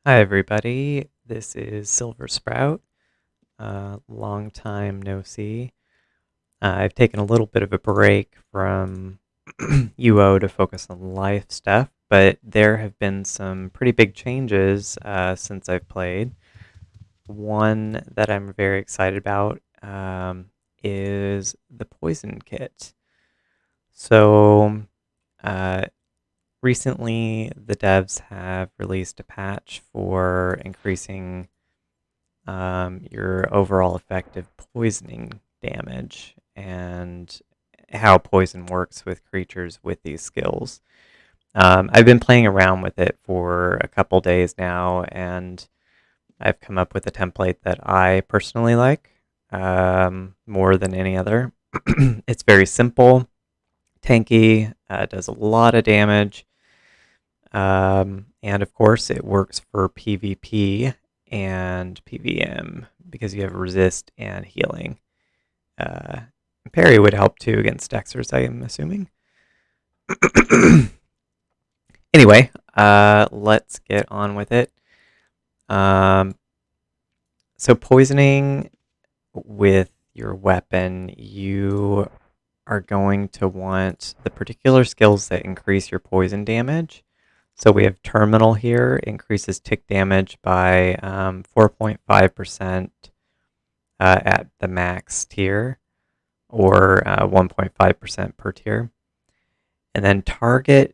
Hi everybody, this is Silver Sprout. Long time no see. I've taken a little bit of a break from UO to focus on life stuff, but there have been some pretty big changes since I've played. One that I'm very excited about is the poison kit. So, uh, recently the devs have released a patch for increasing your overall effective poisoning damage and how poison works with creatures with these skills. I've been playing around with it for a couple days now, and I've come up with a template that I personally like more than any other. It's very simple, tanky, does a lot of damage, and of course, it works for PvP and PvM because you have resist and healing. Uh, Parry would help too against Dexers, I am assuming. Anyway, let's get on with it. Um, so, poisoning with your weapon, you are going to want the particular skills that increase your poison damage. So we have Terminal here, increases tick damage by 4.5% at the max tier, or 1.5% per tier. And then Targeted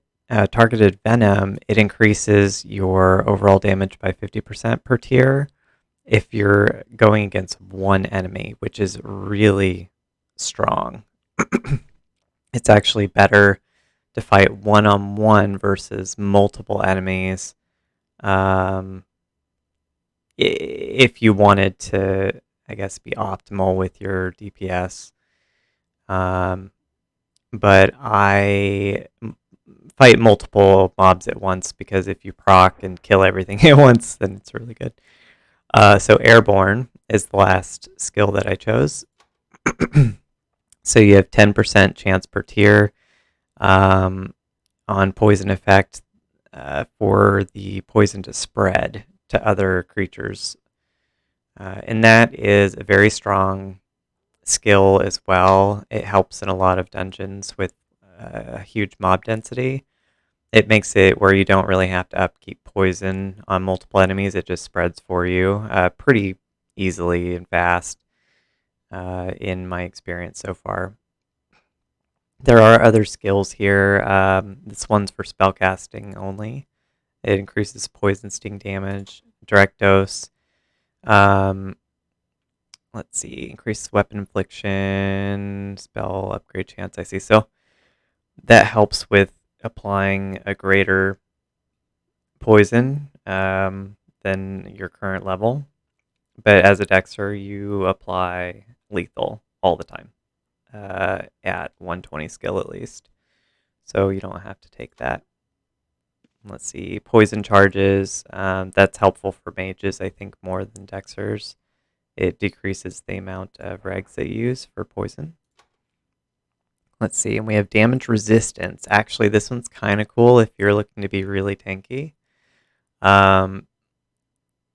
Venom, it increases your overall damage by 50% per tier if you're going against one enemy, which is really strong. It's actually better to fight one-on-one versus multiple enemies. Um, if you wanted to, I guess, be optimal with your DPS. Um, but I fight multiple mobs at once because if you proc and kill everything at once, then it's really good. So Airborne is the last skill that I chose. So you have 10% chance per tier on poison effect for the poison to spread to other creatures. And that is a very strong skill as well. It helps in a lot of dungeons with a huge mob density. It makes it where you don't really have to upkeep poison on multiple enemies. It just spreads for you pretty easily and fast in my experience so far. There are other skills here. This one's for spellcasting only. It increases poison sting damage, direct dose. Um, let's see, increases weapon infliction, spell upgrade chance. I see. So that helps with applying a greater poison than your current level. But as a Dexer, you apply lethal all the time at 120 skill at least. So you don't have to take that. Let's see, poison charges. That's helpful for mages, I think, more than Dexers. It decreases the amount of regs that you use for poison. Let's see, and we have damage resistance. Actually, this one's kind of cool if you're looking to be really tanky.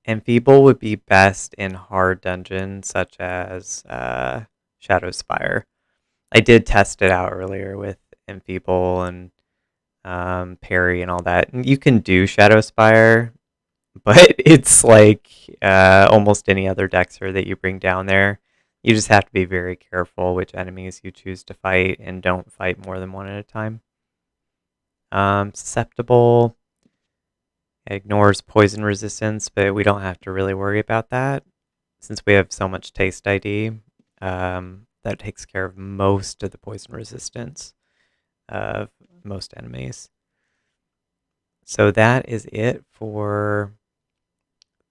Enfeeble would be best in hard dungeons such as Shadow Spire. I did test it out earlier with Enfeeble and Parry and all that. And you can do Shadow Spire, but it's like almost any other Dexer that you bring down there. You just have to be very careful which enemies you choose to fight and don't fight more than one at a time. Susceptible ignores poison resistance, but we don't have to really worry about that since we have so much taste ID. That takes care of most of the poison resistance of most enemies. So that is it for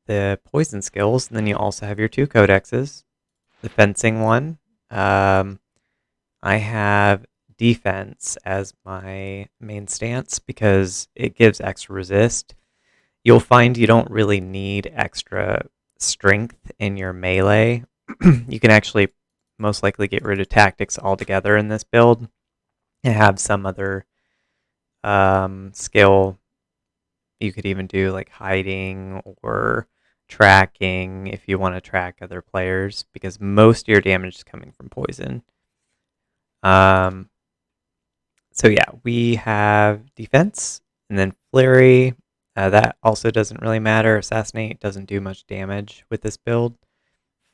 the poison skills. And then you also have your two codexes. The fencing one, I have defense as my main stance because it gives extra resist. You'll find you don't really need extra strength in your melee. You can actually most likely get rid of tactics altogether in this build and have some other skill You could even do like hiding or tracking if you want to track other players, because most of your damage is coming from poison. Um, so yeah, we have defense and then flurry. That also doesn't really matter. Assassinate doesn't do much damage with this build.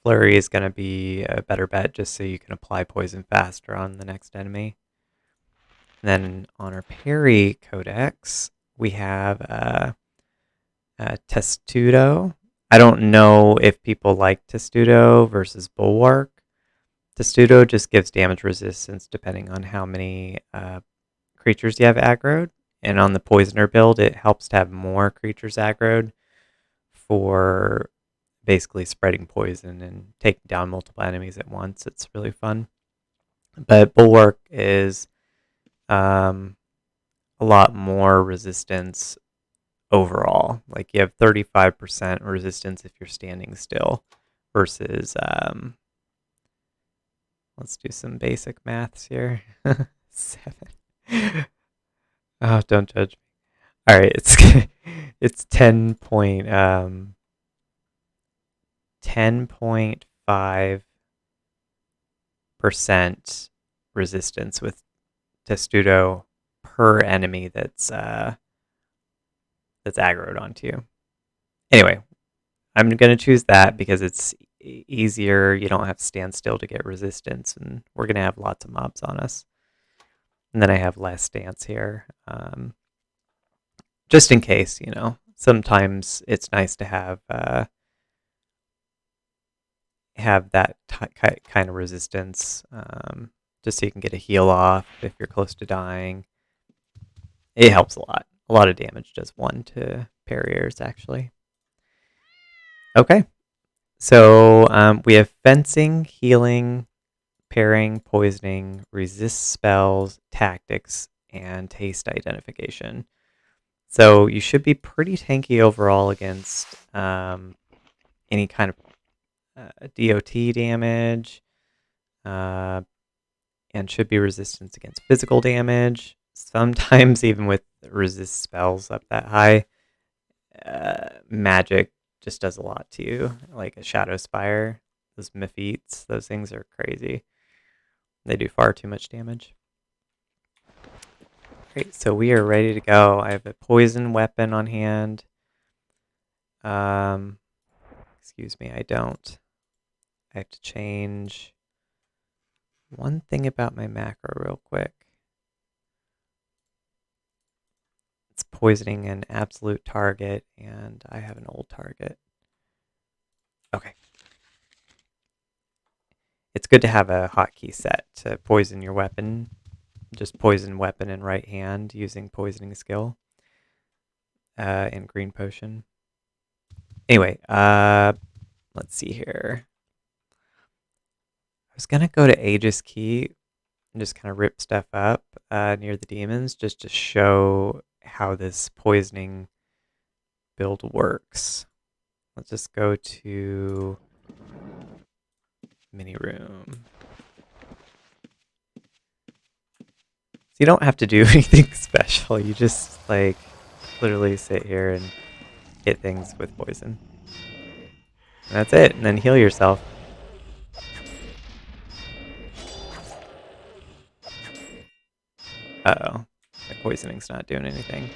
Flurry is going to be a better bet just so you can apply poison faster on the next enemy. And then on our parry codex, we have Testudo. I don't know if people like Testudo versus Bulwark. Testudo just gives damage resistance depending on how many creatures you have aggroed. And on the Poisoner build, it helps to have more creatures aggroed for basically spreading poison and taking down multiple enemies at once. It's really fun. But Bulwark is a lot more resistance overall. Like you have 35% resistance if you're standing still versus, let's do some basic maths here. 7. Oh, don't judge me. All right, it's 10.5% resistance with Testudo per enemy that's aggroed onto you. Anyway, I'm going to choose that because it's easier. You don't have to stand still to get resistance, and we're going to have lots of mobs on us. And then I have less stance here, just in case, Sometimes it's nice to have that kind of resistance, just so you can get a heal off if you're close to dying. It helps a lot. A lot of damage does 1 to parriers, actually. Okay, so we have fencing, healing, parrying, poisoning, resist spells, tactics, and taste identification. So you should be pretty tanky overall against any kind of DOT damage, and should be resistance against physical damage. Sometimes even with resist spells up that high, magic just does a lot to you, like a Shadow Spire. Those Mephites, those things are crazy. They do far too much damage. Great, so we are ready to go. I have a poison weapon on hand. Excuse me, I don't. I have to change one thing about my macro real quick. It's poisoning an absolute target, and I have an old target. Okay. It's good to have a hotkey set to poison your weapon. Just poison weapon in right hand using poisoning skill and green potion. Anyway, let's see here. I was going to go to Aegis Key and just kind of rip stuff up near the demons just to show how this poisoning build works. Let's just go to mini room. So you don't have to do anything special. You just like literally sit here and hit things with poison. And that's it. And then heal yourself. Uh-oh. The poisoning's not doing anything.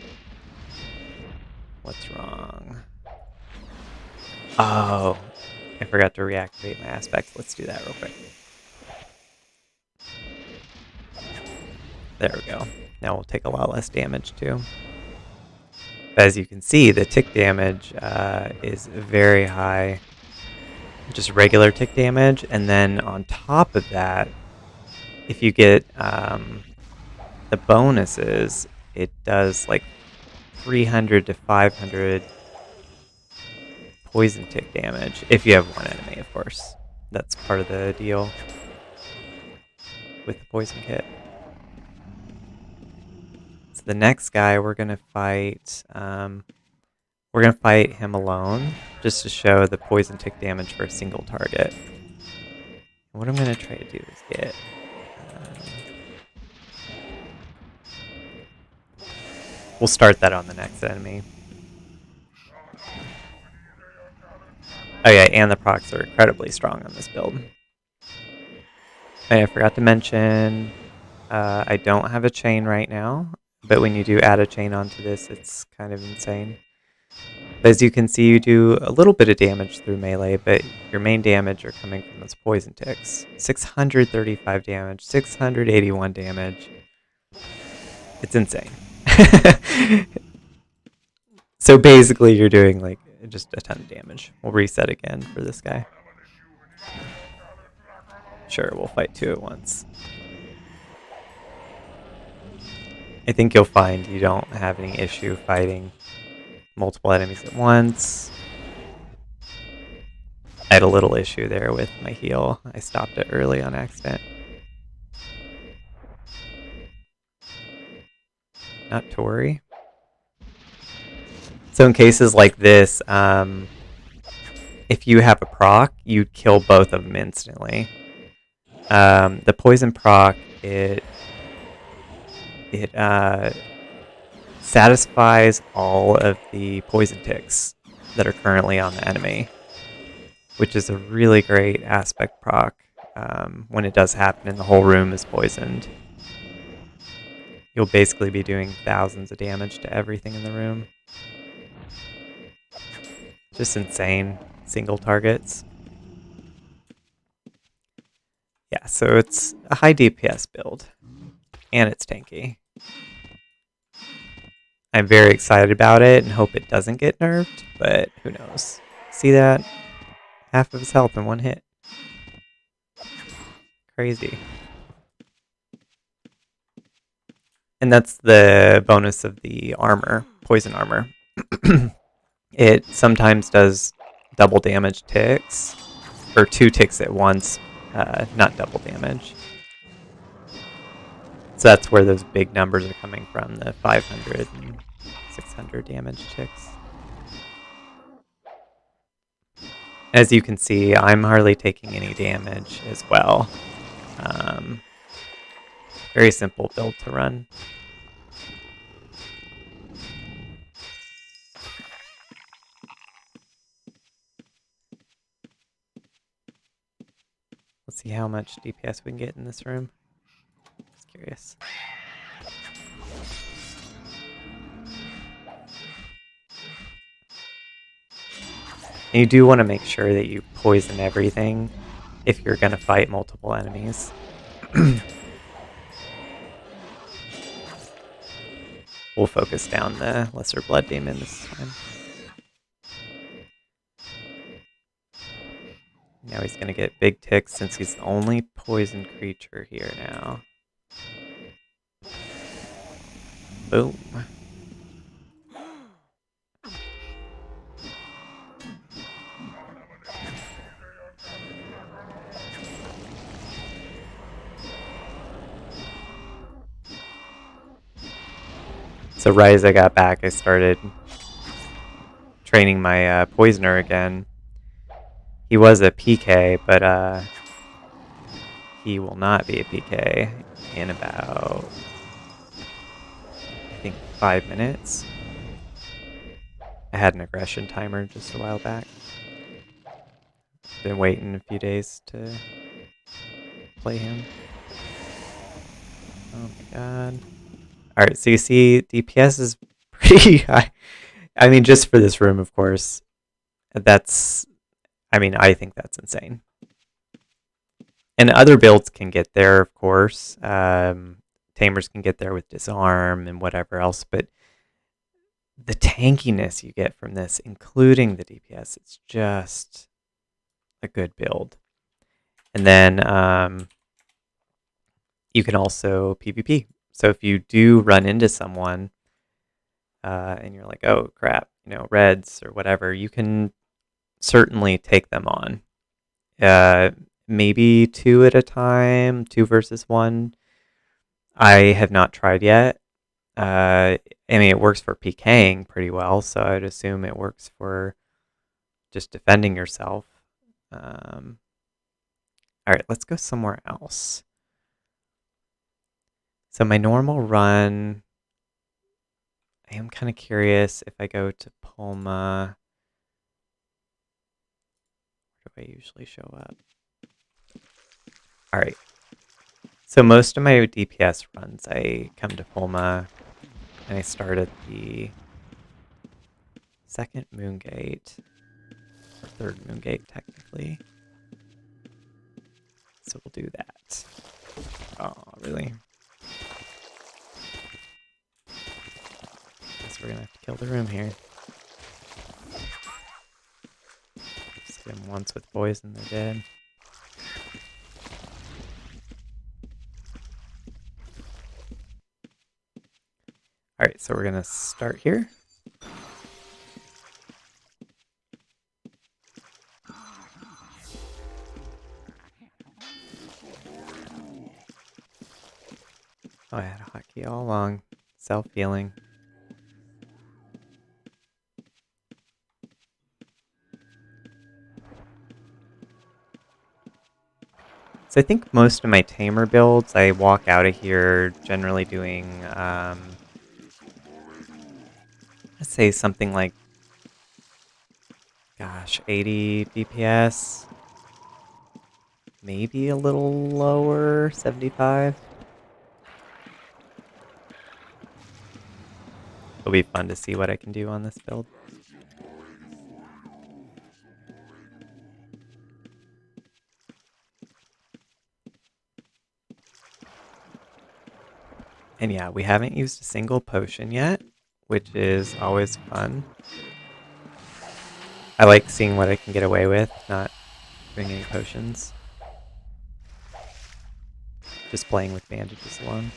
What's wrong? Oh, I forgot to reactivate my aspects. Let's do that real quick. There we go. Now we'll take a lot less damage too. But as you can see, the tick damage is very high. Just regular tick damage. And then on top of that, if you get the bonuses, it does like 300 to 500 poison tick damage. If you have one enemy, of course. That's part of the deal with the poison kit. So the next guy we're gonna fight him alone, just to show the poison tick damage for a single target. What I'm gonna try to do is get we'll start that on the next enemy. Oh yeah, and the procs are incredibly strong on this build. And I forgot to mention, I don't have a chain right now, but when you do add a chain onto this, it's kind of insane. But as you can see, you do a little bit of damage through melee, but your main damage are coming from those poison ticks. 635 damage, 681 damage. It's insane. So basically, you're doing like just a ton of damage. We'll reset again for this guy. Sure, we'll fight two at once. I think you'll find you don't have any issue fighting multiple enemies at once. I had a little issue there with my heal. I stopped it early on accident. Not to worry. So in cases like this, if you have a proc, you kill both of them instantly. The poison proc, it satisfies all of the poison ticks that are currently on the enemy, which is a really great aspect proc when it does happen and the whole room is poisoned. You'll basically be doing thousands of damage to everything in the room. Just insane. Single targets. Yeah, so it's a high DPS build. And it's tanky. I'm very excited about it and hope it doesn't get nerfed, but who knows. See that? Half of his health in one hit. Crazy. And that's the bonus of the armor, poison armor. It sometimes does double damage ticks, or 2 ticks at once, not double damage. So that's where those big numbers are coming from, the 500 and 600 damage ticks. As you can see, I'm hardly taking any damage as well. Very simple build to run. Let's see how much DPS we can get in this room. Just curious. And you do want to make sure that you poison everything if you're going to fight multiple enemies. We'll focus down the Lesser Blood Demon this time. Now he's going to get big ticks since he's the only poison creature here now. Boom. So right as I got back, I started training my poisoner again. He was a PK, but he will not be a PK in about, I think, 5 minutes. I had an aggression timer just a while back. Been waiting a few days to play him. Oh my god. Alright, so you see DPS is pretty high. I mean, just for this room, of course. I think that's insane. And other builds can get there, of course. Tamers can get there with disarm and whatever else, but the tankiness you get from this, including the DPS, it's just a good build. And then you can also PvP. So if you do run into someone and you're like, oh crap, reds or whatever, you can certainly take them on. Maybe 2 at a time, 2 versus 1. I have not tried yet. It works for PKing pretty well, so I'd assume it works for just defending yourself. Alright, let's go somewhere else. So my normal run, I am kind of curious if I go to Pulma. do I usually show up? All right. So most of my DPS runs, I come to Fulma, and I start at the second moon gate, or third moon gate technically. So we'll do that. Oh, really? Guess we're gonna have to kill the room here. Just hit them once with poison, they're dead. Alright, so we're gonna start here. Oh, I had a hotkey all along. Self-healing. So I think most of my tamer builds, I walk out of here generally doing, let's say something like, gosh, 80 DPS. Maybe a little lower, 75. It'll be fun to see what I can do on this build. And yeah, we haven't used a single potion yet, which is always fun. I like seeing what I can get away with, not doing any potions. Just playing with bandages alone.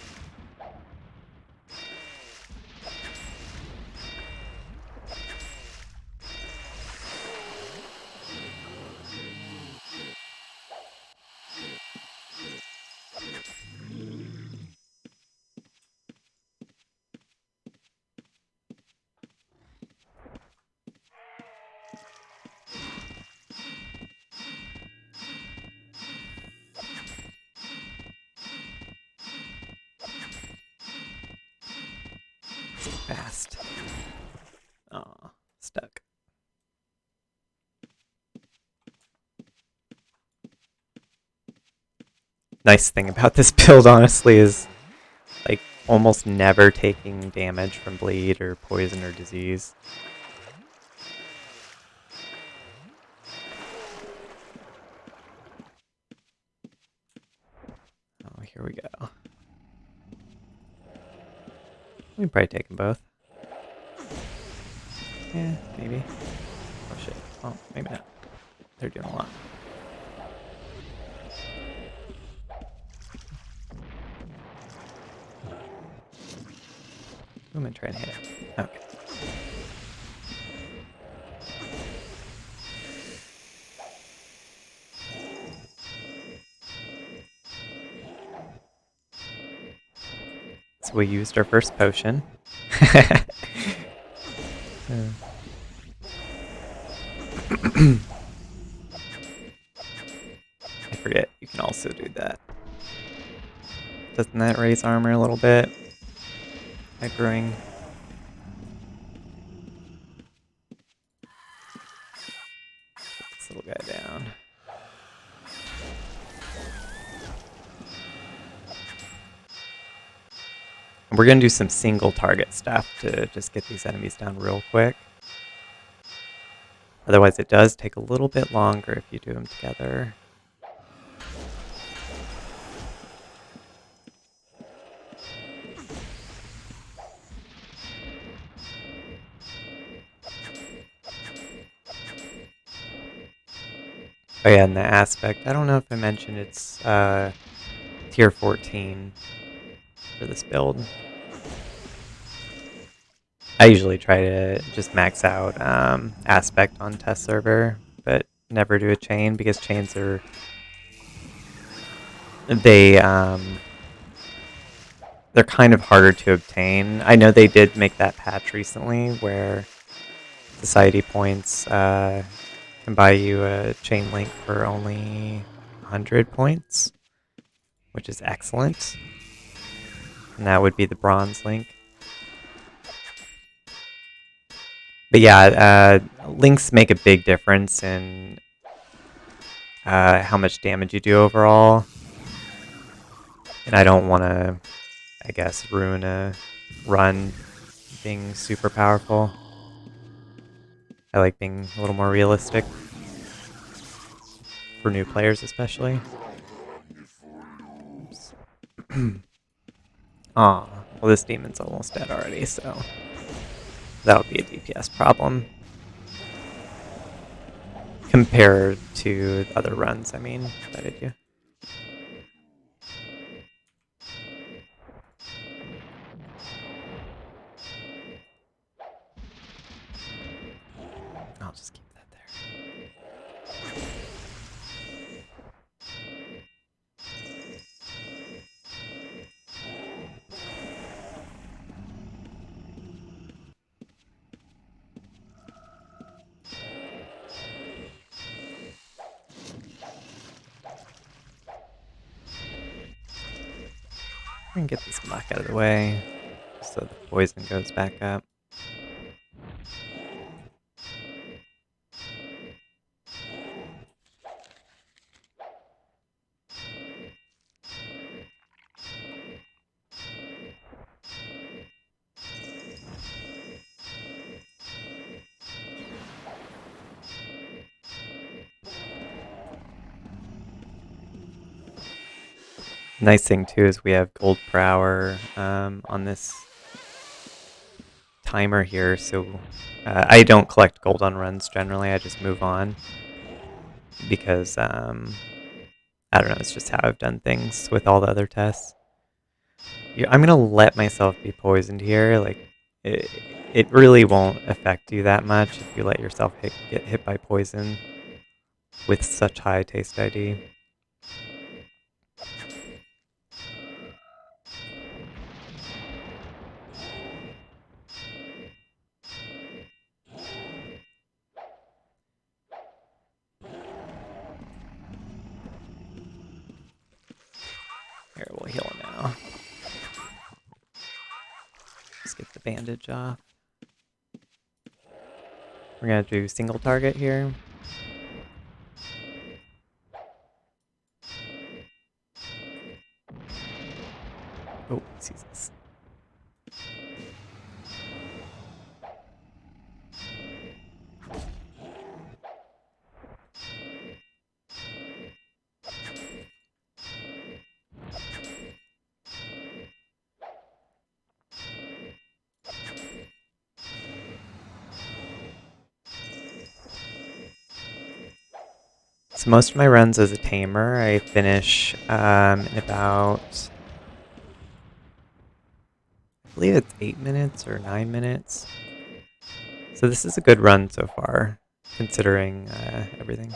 So fast. Aw, stuck. Nice thing about this build, honestly, is like almost never taking damage from bleed or poison or disease. Oh, here we go. We can probably take them both. Yeah, maybe. Oh shit. Oh, maybe not. They're doing a lot. Who am I trying to hit? Okay. So we used our first potion. I forget, you can also do that. Doesn't that raise armor a little bit? Aggroing. Put this little guy down. And we're going to do some single target stuff to just get these enemies down real quick. Otherwise it does take a little bit longer if you do them together. Oh yeah, and the aspect, I don't know if I mentioned it's tier 14 for this build. I usually try to just max out aspect on test server, but never do a chain because chains are they're kind of harder to obtain. I know they did make that patch recently where society points can buy you a chain link for only 100 points, which is excellent. And that would be the bronze link. But yeah, links make a big difference in how much damage you do overall. And I don't want to, I guess, ruin a run being super powerful. I like being a little more realistic. For new players especially. Oops. Aw, well this demon's almost dead already, so that would be a DPS problem. Compared to other runs, I mean, that I do. I'll just keep that there. And get this muck out of the way so the poison goes back up. Nice thing too is we have gold per hour on this timer here, so I don't collect gold on runs generally, I just move on because I don't know, it's just how I've done things with all the other tests. I'm gonna let myself be poisoned here, like it really won't affect you that much if you let yourself get hit by poison with such high taste ID. Here, we'll heal now. Just get the bandage off. We're gonna do single target here. Oh, he sees us. So most of my runs as a tamer, I finish in about, I believe it's 8 minutes or 9 minutes. So this is a good run so far, considering everything.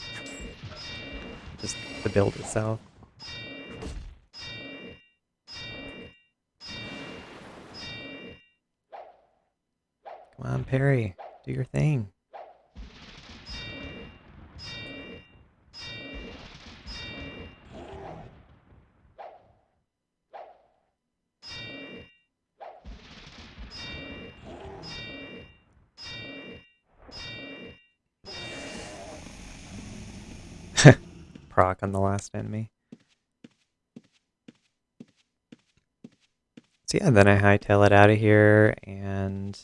Just the build itself. Come on, Parry, do your thing. Proc on the last enemy. So yeah, then I hightail it out of here, and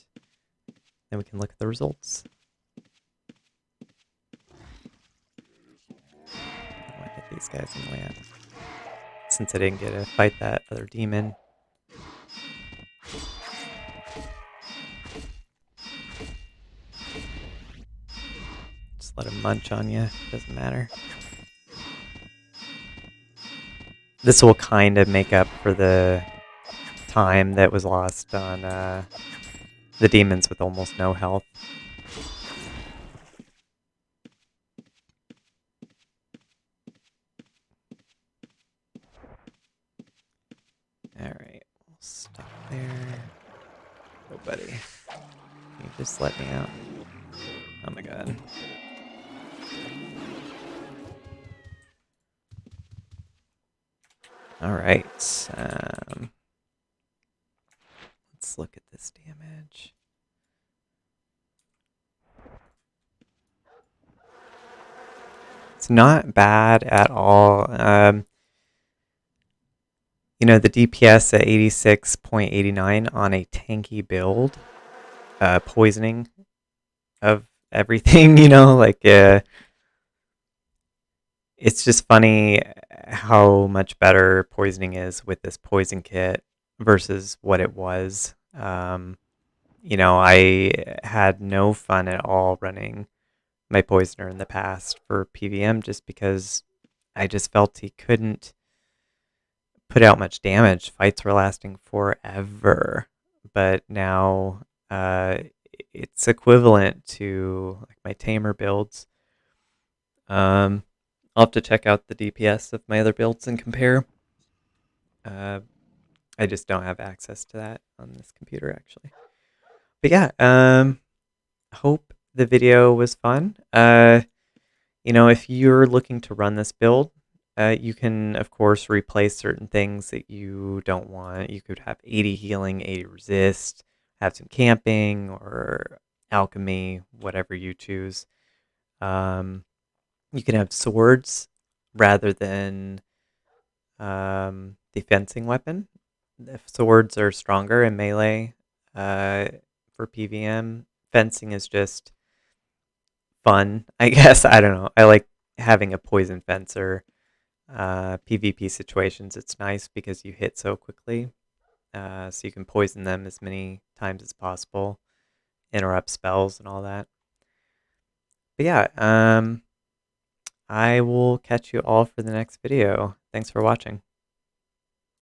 then we can look at the results. I want to get these guys in land. Since I didn't get to fight that other demon. Just let him munch on you, doesn't matter. This will kind of make up for the time that was lost on the demons with almost no health. Alright, we'll stop there. Oh, buddy. Can you just let me out? Oh my god. Alright. Let's look at this damage. It's not bad at all. The DPS at 86.89 on a tanky build, poisoning of everything, it's just funny how much better poisoning is with this poison kit versus what it was. I had no fun at all running my poisoner in the past for PVM just because I just felt he couldn't put out much damage. Fights were lasting forever. But now it's equivalent to like my tamer builds. I'll have to check out the DPS of my other builds and compare. Uh, I just don't have access to that on this computer actually. But yeah, hope the video was fun. If you're looking to run this build, you can, of course, replace certain things that you don't want. You could have 80 healing, 80 resist, have some camping or alchemy, whatever you choose. You can have swords rather than the fencing weapon. If swords are stronger in melee for PVM, fencing is just fun, I guess. I don't know. I like having a poison fencer. PvP situations, it's nice because you hit so quickly. So you can poison them as many times as possible, interrupt spells and all that. But yeah, I will catch you all for the next video. Thanks for watching.